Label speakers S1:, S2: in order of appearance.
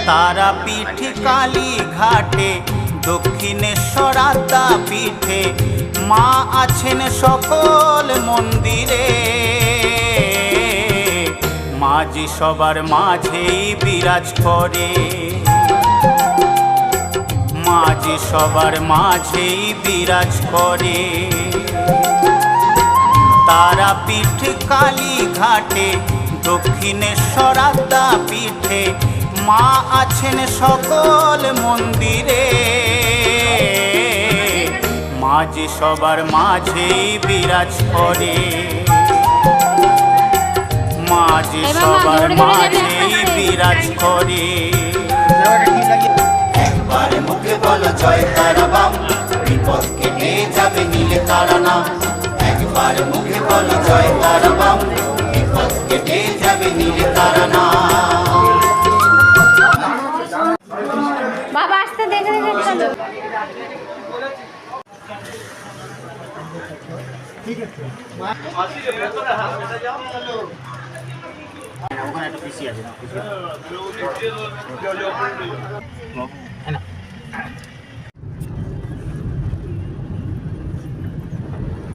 S1: তারাপীঠ কালী ঘাটে দক্ষিণেশ্বর আদ্যাপীঠে মা আছেন সকল মন্দিরে। মাঝি সবার মাঝেই বিরাজ করে, মাঝি সবার মাঝেই বিরাজ করে। তারাপীঠ কালী ঘাটে দক্ষিণেশ্বর আদ্যাপীঠে মা আছেন সকল মন্দিরে। মাঝি সবার মাঝেই বিরাজ করে, মাঝি সবার মাঝেই বিরাজ করে। একবার মুখে বলো জয় তারা বাম, বিপদ কেটে যাবে নীলে তারা নাম। একবার মুখে বলো জয় তারা বাম, বিপদ কেটে যাবে নীলে তারা নাম।
S2: বাবা আসতে দেখে দেখে চলো। ঠিক আছে ওখানে একটা পিসি আছে না,